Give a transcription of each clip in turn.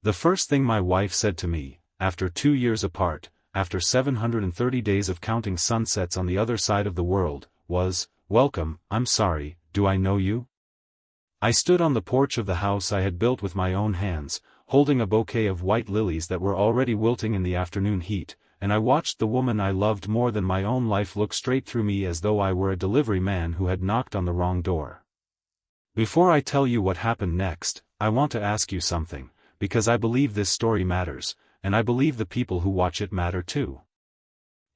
The first thing my wife said to me, after 2 years apart, after 730 days of counting sunsets on the other side of the world, was, "Welcome, I'm sorry, do I know you?" I stood on the porch of the house I had built with my own hands, holding a bouquet of white lilies that were already wilting in the afternoon heat, and I watched the woman I loved more than my own life look straight through me as though I were a delivery man who had knocked on the wrong door. Before I tell you what happened next, I want to ask you something, because I believe this story matters, and I believe the people who watch it matter too.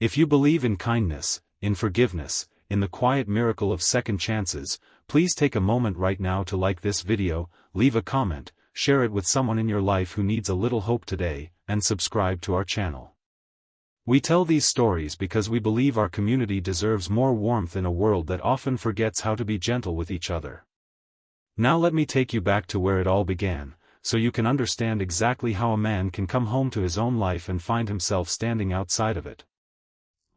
If you believe in kindness, in forgiveness, in the quiet miracle of second chances, please take a moment right now to like this video, leave a comment, share it with someone in your life who needs a little hope today, and subscribe to our channel. We tell these stories because we believe our community deserves more warmth in a world that often forgets how to be gentle with each other. Now let me take you back to where it all began, so you can understand exactly how a man can come home to his own life and find himself standing outside of it.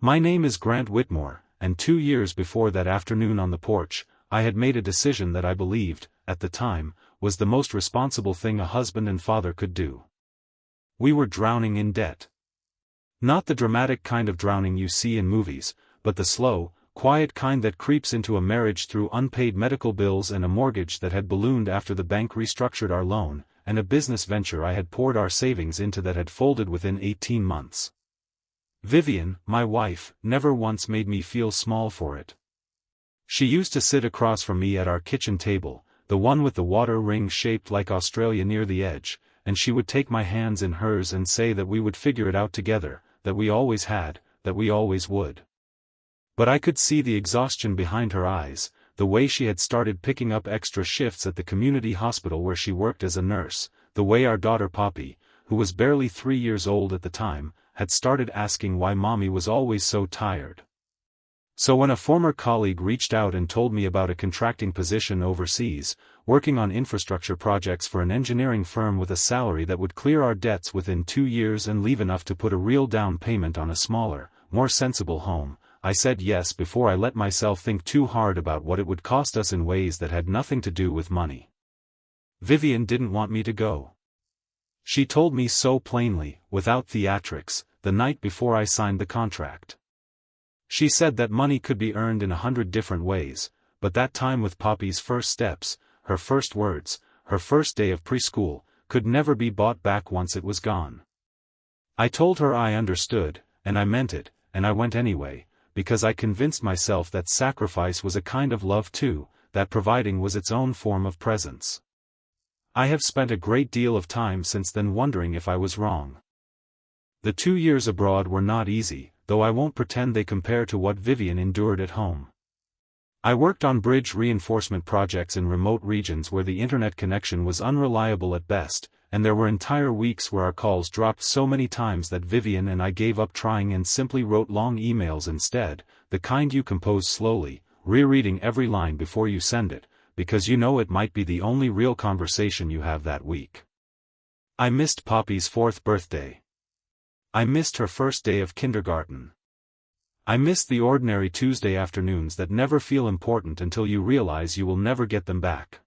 My name is Grant Whitmore, and 2 years before that afternoon on the porch, I had made a decision that I believed, at the time, was the most responsible thing a husband and father could do. We were drowning in debt. Not the dramatic kind of drowning you see in movies, but the slow, quiet kind that creeps into a marriage through unpaid medical bills and a mortgage that had ballooned after the bank restructured our loan, and a business venture I had poured our savings into that had folded within 18 months. Vivian, my wife, never once made me feel small for it. She used to sit across from me at our kitchen table, the one with the water ring shaped like Australia near the edge, and she would take my hands in hers and say that we would figure it out together, that we always had, that we always would. But I could see the exhaustion behind her eyes, the way she had started picking up extra shifts at the community hospital where she worked as a nurse, the way our daughter Poppy, who was barely 3 years old at the time, had started asking why mommy was always so tired. So when a former colleague reached out and told me about a contracting position overseas, working on infrastructure projects for an engineering firm with a salary that would clear our debts within 2 years and leave enough to put a real down payment on a smaller, more sensible home, I said yes before I let myself think too hard about what it would cost us in ways that had nothing to do with money. Vivian didn't want me to go. She told me so plainly, without theatrics, the night before I signed the contract. She said that money could be earned in 100 different ways, but that time with Poppy's first steps, her first words, her first day of preschool, could never be bought back once it was gone. I told her I understood, and I meant it, and I went anyway, because I convinced myself that sacrifice was a kind of love too, that providing was its own form of presence. I have spent a great deal of time since then wondering if I was wrong. The 2 years abroad were not easy, though I won't pretend they compare to what Vivian endured at home. I worked on bridge reinforcement projects in remote regions where the internet connection was unreliable at best, and there were entire weeks where our calls dropped so many times that Vivian and I gave up trying and simply wrote long emails instead, the kind you compose slowly, rereading every line before you send it, because you know it might be the only real conversation you have that week. I missed Poppy's 4th birthday. I missed her first day of kindergarten. I missed the ordinary Tuesday afternoons that never feel important until you realize you will never get them back.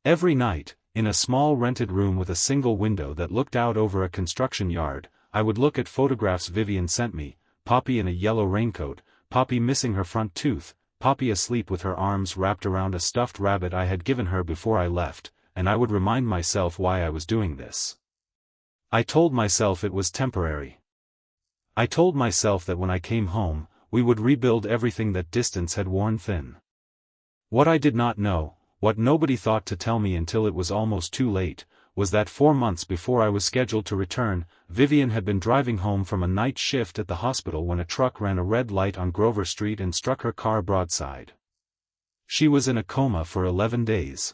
Every night, in a small rented room with a single window that looked out over a construction yard, I would look at photographs Vivian sent me, Poppy in a yellow raincoat, Poppy missing her front tooth, Poppy asleep with her arms wrapped around a stuffed rabbit I had given her before I left, and I would remind myself why I was doing this. I told myself it was temporary. I told myself that when I came home, we would rebuild everything that distance had worn thin. What I did not know, what nobody thought to tell me until it was almost too late, was that 4 months before I was scheduled to return, Vivian had been driving home from a night shift at the hospital when a truck ran a red light on Grover Street and struck her car broadside. She was in a coma for 11 days.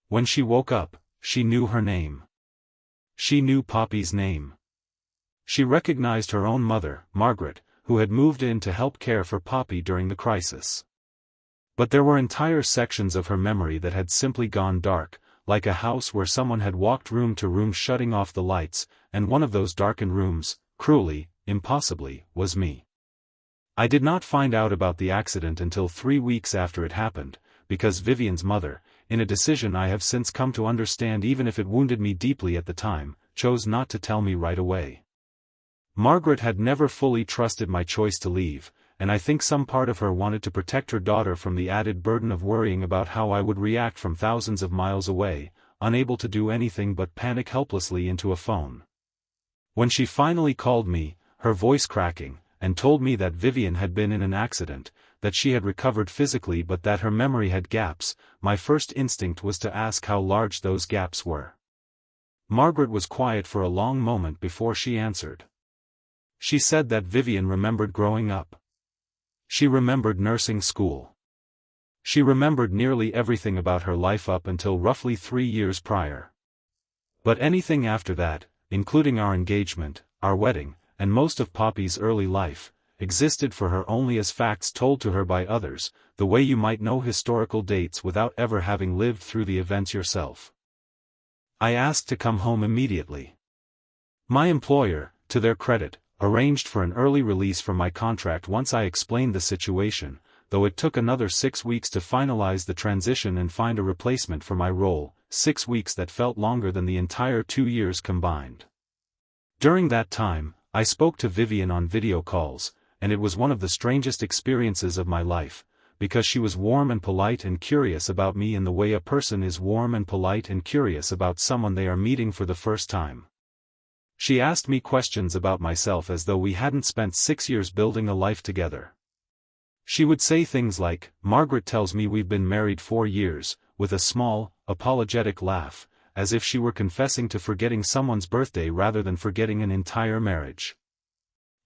When she woke up, she knew her name. She knew Poppy's name. She recognized her own mother, Margaret, who had moved in to help care for Poppy during the crisis. But there were entire sections of her memory that had simply gone dark, like a house where someone had walked room to room shutting off the lights, and one of those darkened rooms, cruelly, impossibly, was me. I did not find out about the accident until 3 weeks after it happened, because Vivian's mother, in a decision I have since come to understand even if it wounded me deeply at the time, chose not to tell me right away. Margaret had never fully trusted my choice to leave, and I think some part of her wanted to protect her daughter from the added burden of worrying about how I would react from thousands of miles away, unable to do anything but panic helplessly into a phone. When she finally called me, her voice cracking, and told me that Vivian had been in an accident, that she had recovered physically but that her memory had gaps, my first instinct was to ask how large those gaps were. Margaret was quiet for a long moment before she answered. She said that Vivian remembered growing up. She remembered nursing school. She remembered nearly everything about her life up until roughly 3 years prior. But anything after that, including our engagement, our wedding, and most of Poppy's early life, existed for her only as facts told to her by others, the way you might know historical dates without ever having lived through the events yourself. I asked to come home immediately. My employer, to their credit, arranged for an early release from my contract once I explained the situation, though it took another 6 weeks to finalize the transition and find a replacement for my role, 6 weeks that felt longer than the entire 2 years combined. During that time, I spoke to Vivian on video calls, and it was one of the strangest experiences of my life, because she was warm and polite and curious about me in the way a person is warm and polite and curious about someone they are meeting for the first time. She asked me questions about myself as though we hadn't spent 6 years building a life together. She would say things like, "Margaret tells me we've been married 4 years, with a small, apologetic laugh, as if she were confessing to forgetting someone's birthday rather than forgetting an entire marriage.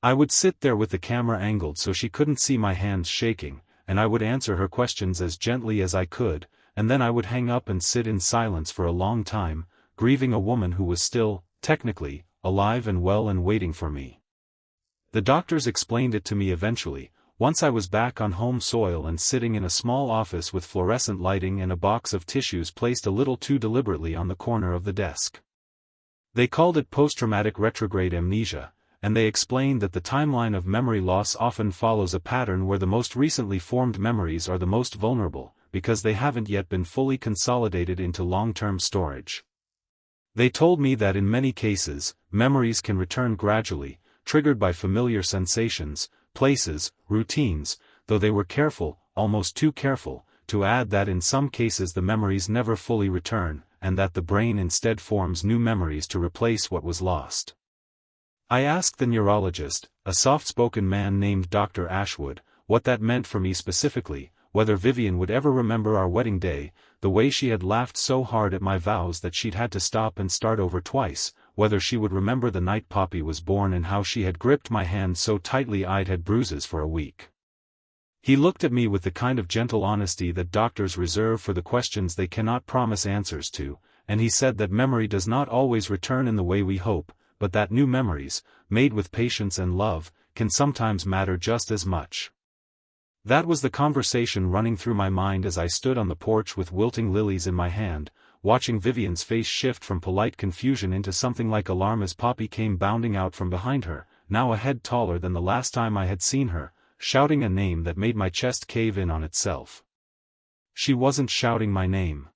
I would sit there with the camera angled so she couldn't see my hands shaking, and I would answer her questions as gently as I could, and then I would hang up and sit in silence for a long time, grieving a woman who was still, technically, alive and well and waiting for me. The doctors explained it to me eventually, once I was back on home soil and sitting in a small office with fluorescent lighting and a box of tissues placed a little too deliberately on the corner of the desk. They called it post-traumatic retrograde amnesia, and they explained that the timeline of memory loss often follows a pattern where the most recently formed memories are the most vulnerable, because they haven't yet been fully consolidated into long-term storage. They told me that in many cases, memories can return gradually, triggered by familiar sensations, places, routines, though they were careful, almost too careful, to add that in some cases the memories never fully return, and that the brain instead forms new memories to replace what was lost. I asked the neurologist, a soft-spoken man named Dr. Ashwood, what that meant for me specifically, whether Vivian would ever remember our wedding day, the way she had laughed so hard at my vows that she'd had to stop and start over twice, whether she would remember the night Poppy was born and how she had gripped my hand so tightly I'd had bruises for a week. He looked at me with the kind of gentle honesty that doctors reserve for the questions they cannot promise answers to, and he said that memory does not always return in the way we hope, but that new memories, made with patience and love, can sometimes matter just as much. That was the conversation running through my mind as I stood on the porch with wilting lilies in my hand, watching Vivian's face shift from polite confusion into something like alarm as Poppy came bounding out from behind her, now a head taller than the last time I had seen her, shouting a name that made my chest cave in on itself. She wasn't shouting my name.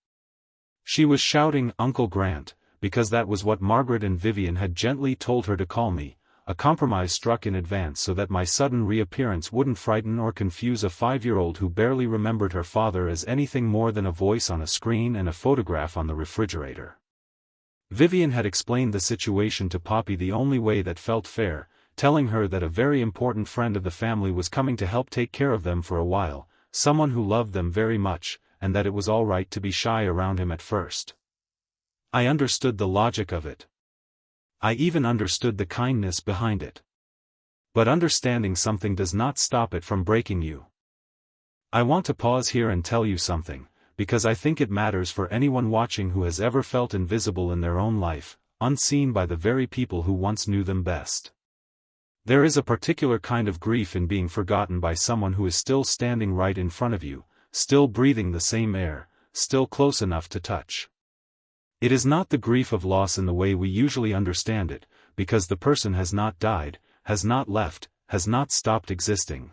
She was shouting Uncle Grant, because that was what Margaret and Vivian had gently told her to call me, a compromise struck in advance so that my sudden reappearance wouldn't frighten or confuse a 5-year-old who barely remembered her father as anything more than a voice on a screen and a photograph on the refrigerator. Vivian had explained the situation to Poppy the only way that felt fair, telling her that a very important friend of the family was coming to help take care of them for a while, someone who loved them very much, and that it was all right to be shy around him at first. I understood the logic of it. I even understood the kindness behind it. But understanding something does not stop it from breaking you. I want to pause here and tell you something, because I think it matters for anyone watching who has ever felt invisible in their own life, unseen by the very people who once knew them best. There is a particular kind of grief in being forgotten by someone who is still standing right in front of you, still breathing the same air, still close enough to touch. It is not the grief of loss in the way we usually understand it, because the person has not died, has not left, has not stopped existing.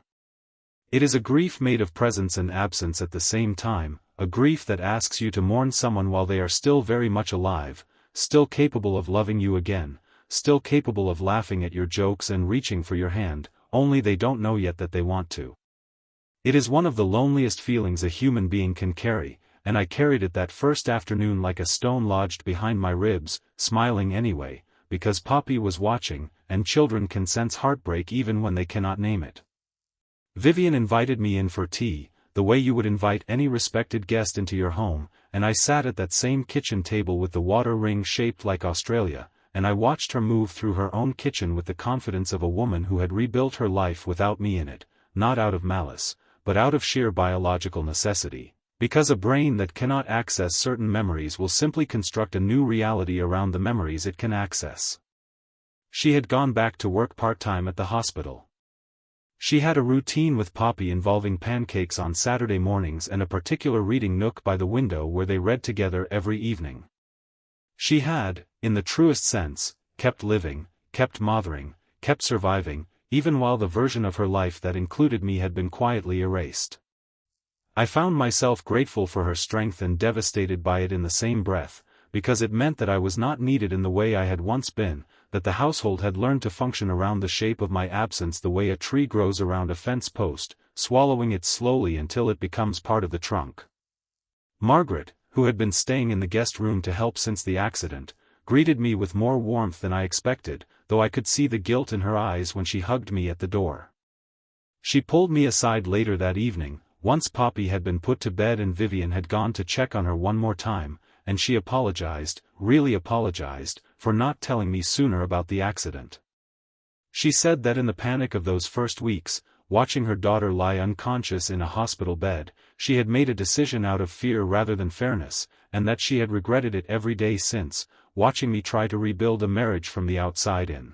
It is a grief made of presence and absence at the same time, a grief that asks you to mourn someone while they are still very much alive, still capable of loving you again, still capable of laughing at your jokes and reaching for your hand, only they don't know yet that they want to. It is one of the loneliest feelings a human being can carry, and I carried it that first afternoon like a stone lodged behind my ribs, smiling anyway, because Poppy was watching, and children can sense heartbreak even when they cannot name it. Vivian invited me in for tea, the way you would invite any respected guest into your home, and I sat at that same kitchen table with the water ring shaped like Australia, and I watched her move through her own kitchen with the confidence of a woman who had rebuilt her life without me in it, not out of malice, but out of sheer biological necessity, because a brain that cannot access certain memories will simply construct a new reality around the memories it can access. She had gone back to work part-time at the hospital. She had a routine with Poppy involving pancakes on Saturday mornings and a particular reading nook by the window where they read together every evening. She had, in the truest sense, kept living, kept mothering, kept surviving, even while the version of her life that included me had been quietly erased. I found myself grateful for her strength and devastated by it in the same breath, because it meant that I was not needed in the way I had once been, that the household had learned to function around the shape of my absence the way a tree grows around a fence post, swallowing it slowly until it becomes part of the trunk. Margaret, who had been staying in the guest room to help since the accident, greeted me with more warmth than I expected, though I could see the guilt in her eyes when she hugged me at the door. She pulled me aside later that evening, once Poppy had been put to bed and Vivian had gone to check on her one more time, and she apologized, really apologized, for not telling me sooner about the accident. She said that in the panic of those first weeks, watching her daughter lie unconscious in a hospital bed, she had made a decision out of fear rather than fairness, and that she had regretted it every day since, watching me try to rebuild a marriage from the outside in.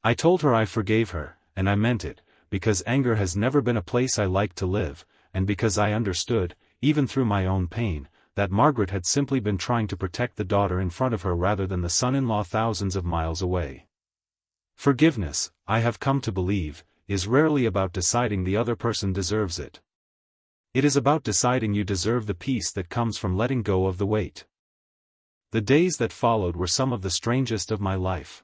I told her I forgave her, and I meant it, because anger has never been a place I liked to live, and because I understood, even through my own pain, that Margaret had simply been trying to protect the daughter in front of her rather than the son-in-law thousands of miles away. Forgiveness, I have come to believe, is rarely about deciding the other person deserves it. It is about deciding you deserve the peace that comes from letting go of the weight. The days that followed were some of the strangest of my life.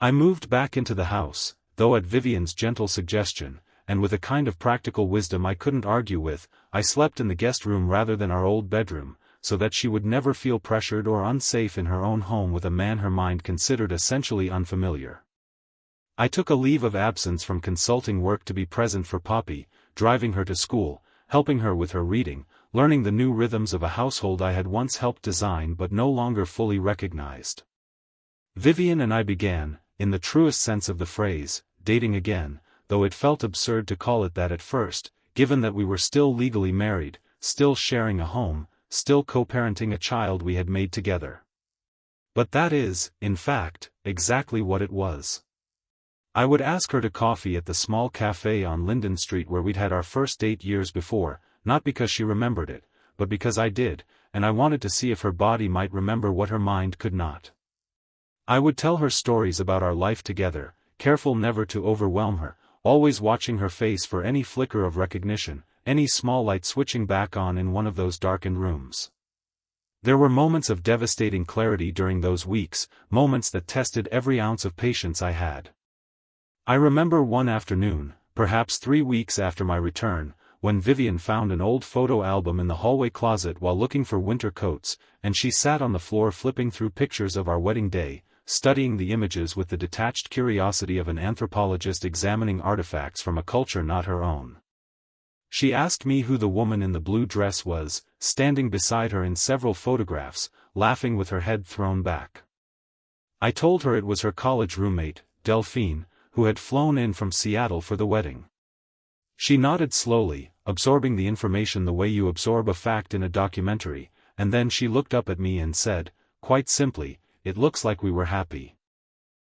I moved back into the house, though at Vivian's gentle suggestion, and with a kind of practical wisdom I couldn't argue with, I slept in the guest room rather than our old bedroom, so that she would never feel pressured or unsafe in her own home with a man her mind considered essentially unfamiliar. I took a leave of absence from consulting work to be present for Poppy, driving her to school, helping her with her reading, learning the new rhythms of a household I had once helped design but no longer fully recognized. Vivian and I began, in the truest sense of the phrase, dating again, though it felt absurd to call it that at first, given that we were still legally married, still sharing a home, still co-parenting a child we had made together. But that is, in fact, exactly what it was. I would ask her to coffee at the small cafe on Linden Street where we'd had our first date years before, not because she remembered it, but because I did, and I wanted to see if her body might remember what her mind could not. I would tell her stories about our life together, careful never to overwhelm her, always watching her face for any flicker of recognition, any small light switching back on in one of those darkened rooms. There were moments of devastating clarity during those weeks, moments that tested every ounce of patience I had. I remember one afternoon, perhaps 3 weeks after my return, when Vivian found an old photo album in the hallway closet while looking for winter coats, and she sat on the floor flipping through pictures of our wedding day, studying the images with the detached curiosity of an anthropologist examining artifacts from a culture not her own. She asked me who the woman in the blue dress was, standing beside her in several photographs, laughing with her head thrown back. I told her it was her college roommate, Delphine, who had flown in from Seattle for the wedding. She nodded slowly, absorbing the information the way you absorb a fact in a documentary, and then she looked up at me and said, quite simply, "It looks like we were happy."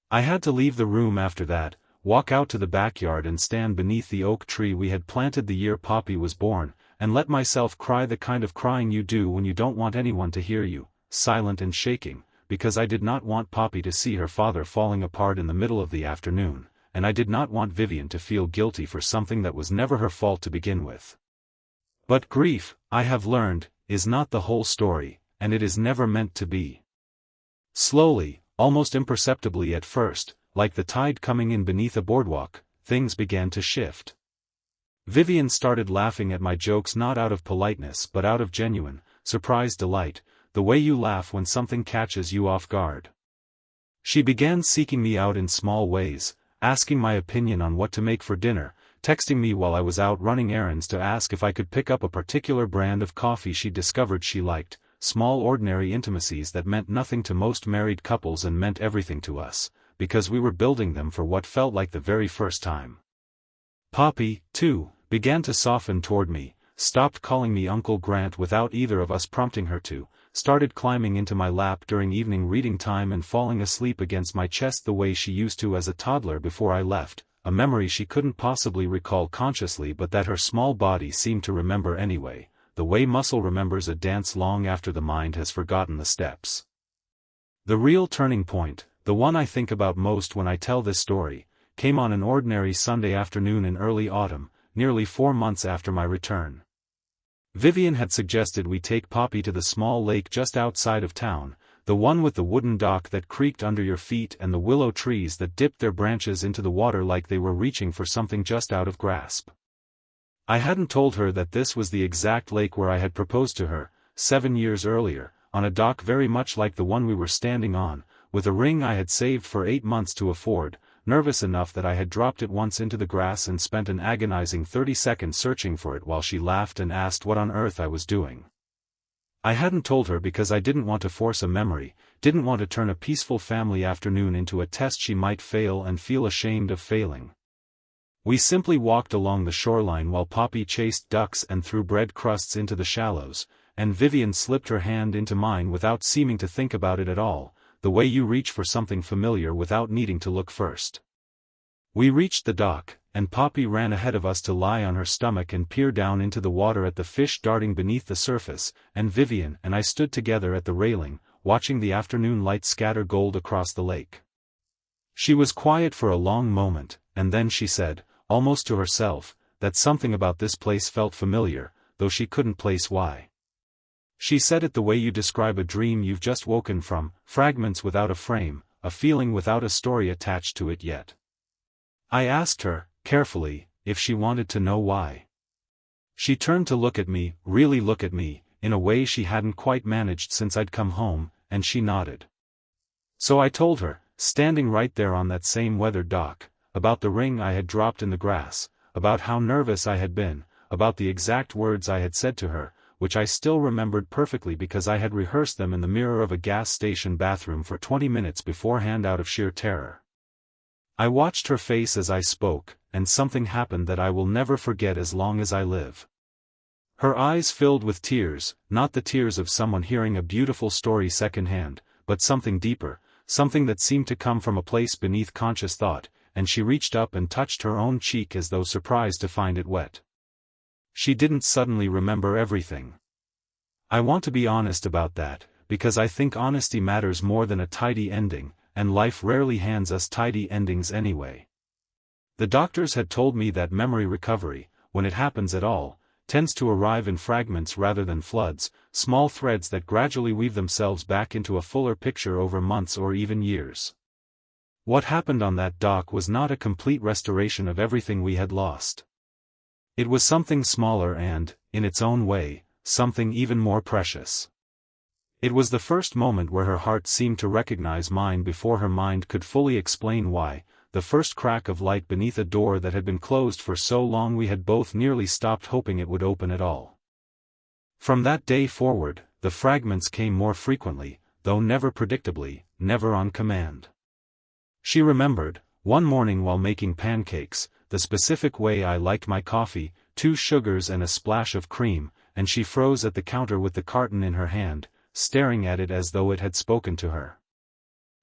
I had to leave the room after that, walk out to the backyard and stand beneath the oak tree we had planted the year Poppy was born, and let myself cry the kind of crying you do when you don't want anyone to hear you, silent and shaking, because I did not want Poppy to see her father falling apart in the middle of the afternoon, and I did not want Vivian to feel guilty for something that was never her fault to begin with. But grief, I have learned, is not the whole story, and it is never meant to be. Slowly, almost imperceptibly at first, like the tide coming in beneath a boardwalk, things began to shift. Vivian started laughing at my jokes not out of politeness but out of genuine, surprised delight, the way you laugh when something catches you off guard. She began seeking me out in small ways, asking my opinion on what to make for dinner, texting me while I was out running errands to ask if I could pick up a particular brand of coffee she discovered she liked, small ordinary intimacies that meant nothing to most married couples and meant everything to us, because we were building them for what felt like the very first time. Poppy, too, began to soften toward me, stopped calling me Uncle Grant without either of us prompting her to, started climbing into my lap during evening reading time and falling asleep against my chest the way she used to as a toddler before I left, a memory she couldn't possibly recall consciously but that her small body seemed to remember anyway, the way muscle remembers a dance long after the mind has forgotten the steps. The real turning point, the one I think about most when I tell this story, came on an ordinary Sunday afternoon in early autumn, nearly 4 months after my return. Vivian had suggested we take Poppy to the small lake just outside of town, the one with the wooden dock that creaked under your feet and the willow trees that dipped their branches into the water like they were reaching for something just out of grasp. I hadn't told her that this was the exact lake where I had proposed to her, 7 years earlier, on a dock very much like the one we were standing on, with a ring I had saved for 8 months to afford, nervous enough that I had dropped it once into the grass and spent an agonizing 30 seconds searching for it while she laughed and asked what on earth I was doing. I hadn't told her because I didn't want to force a memory, didn't want to turn a peaceful family afternoon into a test she might fail and feel ashamed of failing. We simply walked along the shoreline while Poppy chased ducks and threw bread crusts into the shallows, and Vivian slipped her hand into mine without seeming to think about it at all, the way you reach for something familiar without needing to look first. We reached the dock, and Poppy ran ahead of us to lie on her stomach and peer down into the water at the fish darting beneath the surface, and Vivian and I stood together at the railing, watching the afternoon light scatter gold across the lake. She was quiet for a long moment, and then she said, almost to herself, that something about this place felt familiar, though she couldn't place why. She said it the way you describe a dream you've just woken from, fragments without a frame, a feeling without a story attached to it yet. I asked her, carefully, if she wanted to know why. She turned to look at me, really look at me, in a way she hadn't quite managed since I'd come home, and she nodded. So I told her, standing right there on that same weathered dock, about the ring I had dropped in the grass, about how nervous I had been, about the exact words I had said to her, which I still remembered perfectly because I had rehearsed them in the mirror of a gas station bathroom for 20 minutes beforehand out of sheer terror. I watched her face as I spoke, and something happened that I will never forget as long as I live. Her eyes filled with tears, not the tears of someone hearing a beautiful story secondhand, but something deeper, something that seemed to come from a place beneath conscious thought, and she reached up and touched her own cheek as though surprised to find it wet. She didn't suddenly remember everything. I want to be honest about that, because I think honesty matters more than a tidy ending, and life rarely hands us tidy endings anyway. The doctors had told me that memory recovery, when it happens at all, tends to arrive in fragments rather than floods, small threads that gradually weave themselves back into a fuller picture over months or even years. What happened on that dock was not a complete restoration of everything we had lost. It was something smaller and, in its own way, something even more precious. It was the first moment where her heart seemed to recognize mine before her mind could fully explain why, the first crack of light beneath a door that had been closed for so long we had both nearly stopped hoping it would open at all. From that day forward, the fragments came more frequently, though never predictably, never on command. She remembered, one morning while making pancakes, the specific way I liked my coffee, 2 sugars and a splash of cream, and she froze at the counter with the carton in her hand, staring at it as though it had spoken to her.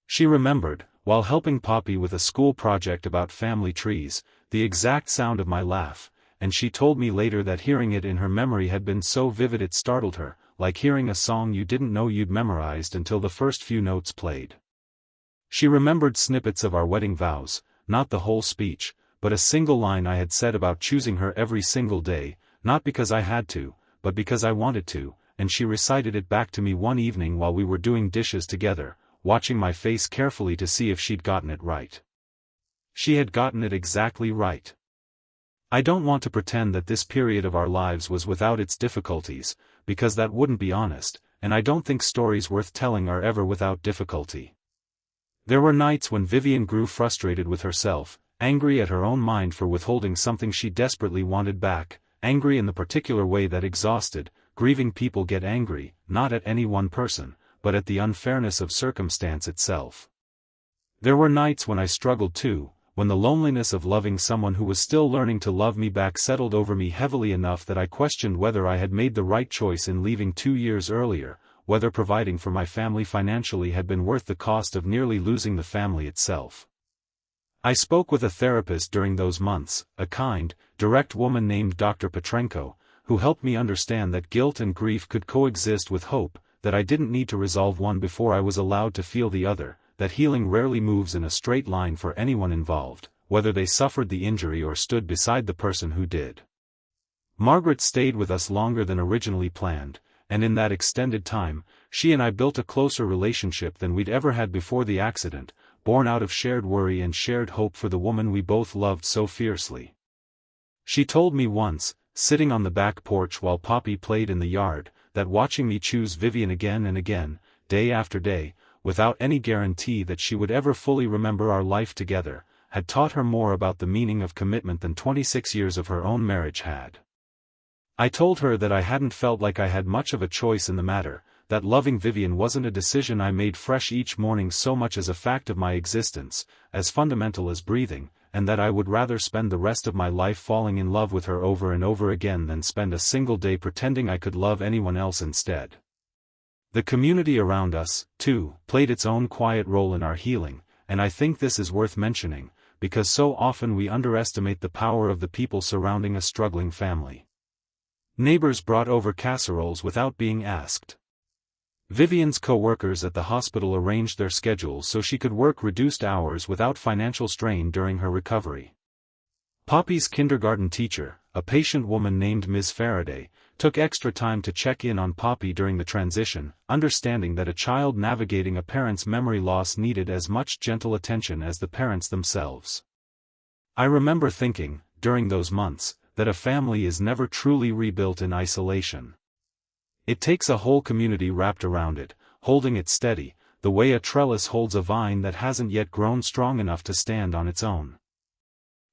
She remembered, while helping Poppy with a school project about family trees, the exact sound of my laugh, and she told me later that hearing it in her memory had been so vivid it startled her, like hearing a song you didn't know you'd memorized until the first few notes played. She remembered snippets of our wedding vows, not the whole speech, but a single line I had said about choosing her every single day, not because I had to, but because I wanted to, and she recited it back to me one evening while we were doing dishes together, watching my face carefully to see if she'd gotten it right. She had gotten it exactly right. I don't want to pretend that this period of our lives was without its difficulties, because that wouldn't be honest, and I don't think stories worth telling are ever without difficulty. There were nights when Vivian grew frustrated with herself, angry at her own mind for withholding something she desperately wanted back, angry in the particular way that exhausted, grieving people get angry, not at any one person, but at the unfairness of circumstance itself. There were nights when I struggled too, when the loneliness of loving someone who was still learning to love me back settled over me heavily enough that I questioned whether I had made the right choice in leaving 2 years earlier, whether providing for my family financially had been worth the cost of nearly losing the family itself. I spoke with a therapist during those months, a kind, direct woman named Dr. Petrenko, who helped me understand that guilt and grief could coexist with hope, that I didn't need to resolve one before I was allowed to feel the other, that healing rarely moves in a straight line for anyone involved, whether they suffered the injury or stood beside the person who did. Margaret stayed with us longer than originally planned, and in that extended time, she and I built a closer relationship than we'd ever had before the accident, born out of shared worry and shared hope for the woman we both loved so fiercely. She told me once, sitting on the back porch while Poppy played in the yard, that watching me choose Vivian again and again, day after day, without any guarantee that she would ever fully remember our life together, had taught her more about the meaning of commitment than 26 years of her own marriage had. I told her that I hadn't felt like I had much of a choice in the matter, that loving Vivian wasn't a decision I made fresh each morning so much as a fact of my existence, as fundamental as breathing, and that I would rather spend the rest of my life falling in love with her over and over again than spend a single day pretending I could love anyone else instead. The community around us, too, played its own quiet role in our healing, and I think this is worth mentioning, because so often we underestimate the power of the people surrounding a struggling family. Neighbors brought over casseroles without being asked. Vivian's co-workers at the hospital arranged their schedules so she could work reduced hours without financial strain during her recovery. Poppy's kindergarten teacher, a patient woman named Ms. Faraday, took extra time to check in on Poppy during the transition, understanding that a child navigating a parent's memory loss needed as much gentle attention as the parents themselves. I remember thinking, during those months, that a family is never truly rebuilt in isolation. It takes a whole community wrapped around it, holding it steady, the way a trellis holds a vine that hasn't yet grown strong enough to stand on its own.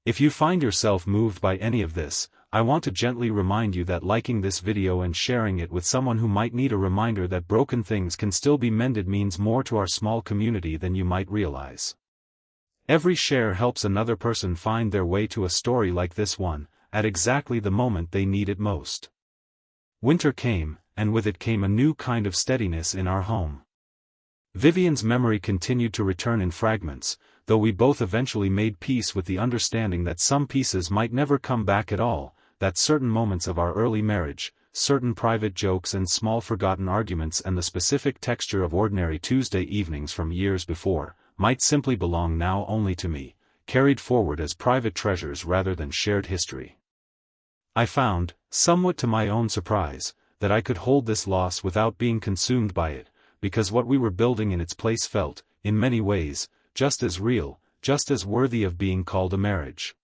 If you find yourself moved by any of this, I want to gently remind you that liking this video and sharing it with someone who might need a reminder that broken things can still be mended means more to our small community than you might realize. Every share helps another person find their way to a story like this one, at exactly the moment they need it most. Winter came, and with it came a new kind of steadiness in our home. Vivian's memory continued to return in fragments, though we both eventually made peace with the understanding that some pieces might never come back at all, that certain moments of our early marriage, certain private jokes and small forgotten arguments and the specific texture of ordinary Tuesday evenings from years before, might simply belong now only to me, carried forward as private treasures rather than shared history. I found, somewhat to my own surprise, that I could hold this loss without being consumed by it, because what we were building in its place felt, in many ways, just as real, just as worthy of being called a marriage.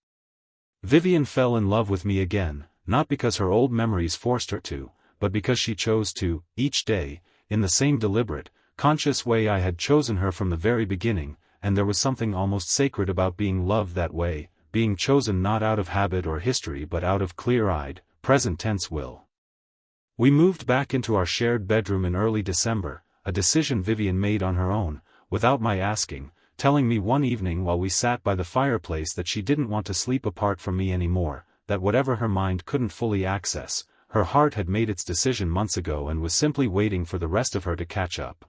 Vivian fell in love with me again, not because her old memories forced her to, but because she chose to, each day, in the same deliberate, conscious way I had chosen her from the very beginning, and there was something almost sacred about being loved that way, being chosen not out of habit or history but out of clear-eyed, present-tense will. We moved back into our shared bedroom in early December, a decision Vivian made on her own, without my asking, telling me one evening while we sat by the fireplace that she didn't want to sleep apart from me anymore, that whatever her mind couldn't fully access, her heart had made its decision months ago and was simply waiting for the rest of her to catch up.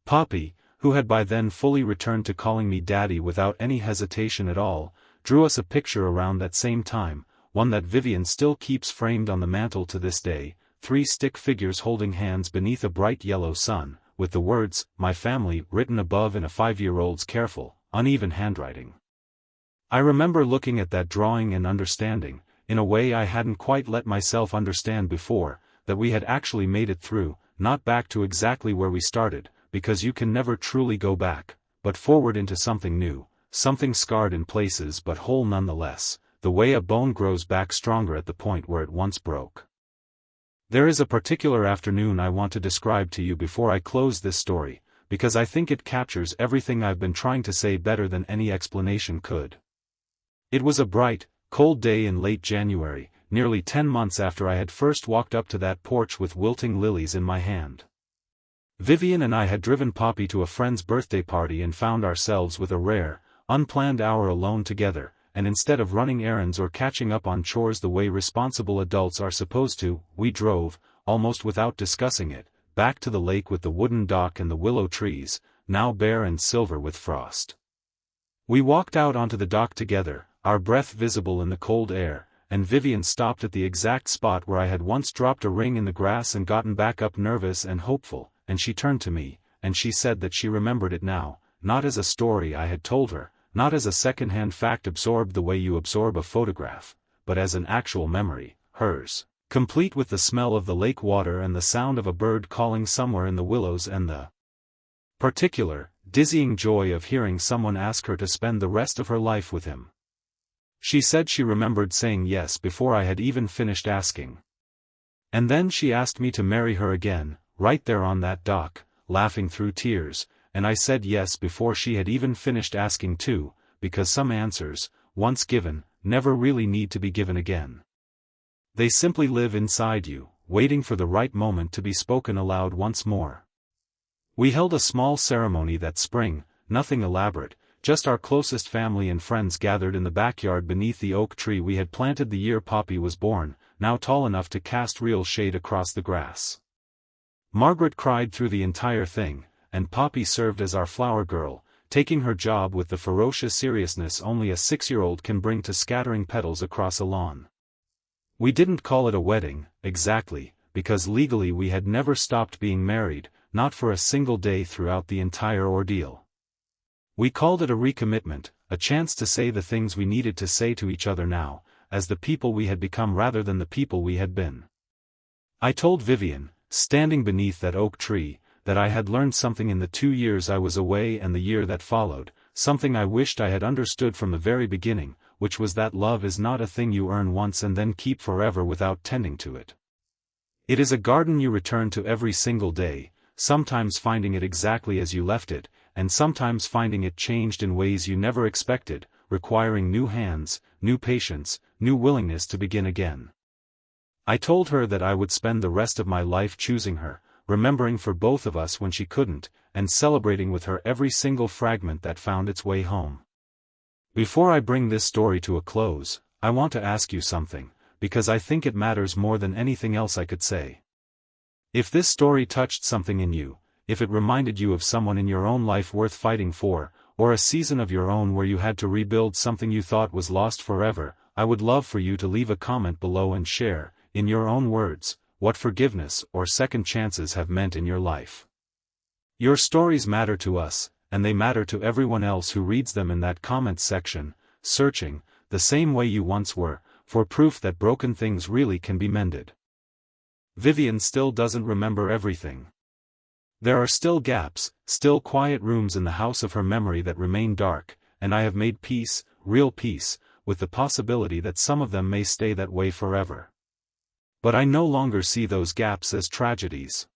Poppy, who had by then fully returned to calling me daddy without any hesitation at all, drew us a picture around that same time, one that Vivian still keeps framed on the mantel to this day, 3 stick figures holding hands beneath a bright yellow sun, with the words, "My family," written above in a 5-year-old's careful, uneven handwriting. I remember looking at that drawing and understanding, in a way I hadn't quite let myself understand before, that we had actually made it through, not back to exactly where we started, because you can never truly go back, but forward into something new, something scarred in places but whole nonetheless, the way a bone grows back stronger at the point where it once broke. There is a particular afternoon I want to describe to you before I close this story, because I think it captures everything I've been trying to say better than any explanation could. It was a bright, cold day in late January, nearly 10 months after I had first walked up to that porch with wilting lilies in my hand. Vivian and I had driven Poppy to a friend's birthday party and found ourselves with a rare, unplanned hour alone together, and instead of running errands or catching up on chores the way responsible adults are supposed to, we drove, almost without discussing it, back to the lake with the wooden dock and the willow trees, now bare and silver with frost. We walked out onto the dock together, our breath visible in the cold air, and Vivian stopped at the exact spot where I had once dropped a ring in the grass and gotten back up nervous and hopeful, and she turned to me, and she said that she remembered it now, not as a story I had told her, not as a second-hand fact absorbed the way you absorb a photograph, but as an actual memory, hers, complete with the smell of the lake water and the sound of a bird calling somewhere in the willows and the particular, dizzying joy of hearing someone ask her to spend the rest of her life with him. She said she remembered saying yes before I had even finished asking. And then she asked me to marry her again, right there on that dock, laughing through tears, and I said yes before she had even finished asking too, because some answers, once given, never really need to be given again. They simply live inside you, waiting for the right moment to be spoken aloud once more. We held a small ceremony that spring, nothing elaborate, just our closest family and friends gathered in the backyard beneath the oak tree we had planted the year Poppy was born, now tall enough to cast real shade across the grass. Margaret cried through the entire thing, and Poppy served as our flower girl, taking her job with the ferocious seriousness only a 6-year-old can bring to scattering petals across a lawn. We didn't call it a wedding, exactly, because legally we had never stopped being married, not for a single day throughout the entire ordeal. We called it a recommitment, a chance to say the things we needed to say to each other now, as the people we had become rather than the people we had been. I told Vivian, standing beneath that oak tree, that I had learned something in the 2 years I was away and the year that followed, something I wished I had understood from the very beginning, which was that love is not a thing you earn once and then keep forever without tending to it. It is a garden you return to every single day, sometimes finding it exactly as you left it, and sometimes finding it changed in ways you never expected, requiring new hands, new patience, new willingness to begin again. I told her that I would spend the rest of my life choosing her, remembering for both of us when she couldn't, and celebrating with her every single fragment that found its way home. Before I bring this story to a close, I want to ask you something, because I think it matters more than anything else I could say. If this story touched something in you, if it reminded you of someone in your own life worth fighting for, or a season of your own where you had to rebuild something you thought was lost forever, I would love for you to leave a comment below and share, in your own words, what forgiveness or second chances have meant in your life. Your stories matter to us, and they matter to everyone else who reads them in that comments section, searching, the same way you once were, for proof that broken things really can be mended. Vivian still doesn't remember everything. There are still gaps, still quiet rooms in the house of her memory that remain dark, and I have made peace, real peace, with the possibility that some of them may stay that way forever. But I no longer see those gaps as tragedies.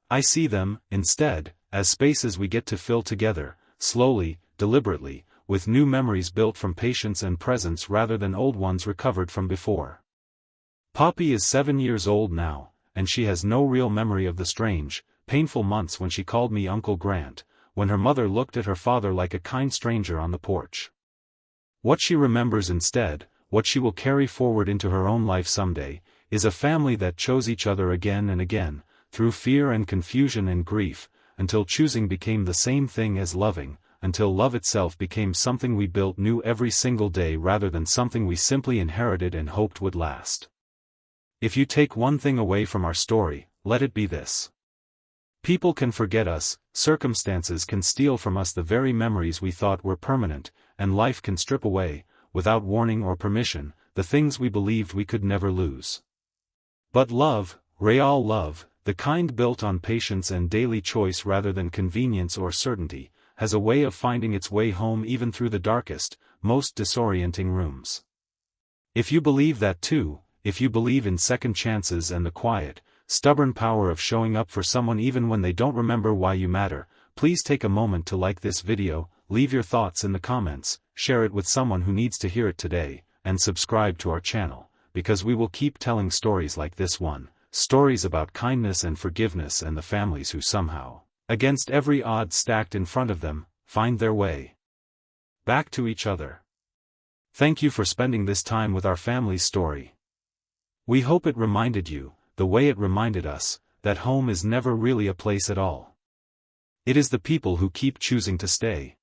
I see them, instead, as spaces we get to fill together, slowly, deliberately, with new memories built from patience and presence rather than old ones recovered from before. Poppy is 7 years old now, and she has no real memory of the strange, painful months when she called me Uncle Grant, when her mother looked at her father like a kind stranger on the porch. What she remembers instead, what she will carry forward into her own life someday, is a family that chose each other again and again, through fear and confusion and grief, until choosing became the same thing as loving, until love itself became something we built new every single day rather than something we simply inherited and hoped would last. If you take one thing away from our story, let it be this. People can forget us, circumstances can steal from us the very memories we thought were permanent, and life can strip away, without warning or permission, the things we believed we could never lose. But love, real love, the kind built on patience and daily choice rather than convenience or certainty, has a way of finding its way home even through the darkest, most disorienting rooms. If you believe that too, if you believe in second chances and the quiet, stubborn power of showing up for someone even when they don't remember why you matter, please take a moment to like this video, leave your thoughts in the comments, share it with someone who needs to hear it today, and subscribe to our channel, because we will keep telling stories like this one, stories about kindness and forgiveness and the families who somehow, against every odd stacked in front of them, find their way back to each other. Thank you for spending this time with our family's story. We hope it reminded you, the way it reminded us, that home is never really a place at all. It is the people who keep choosing to stay.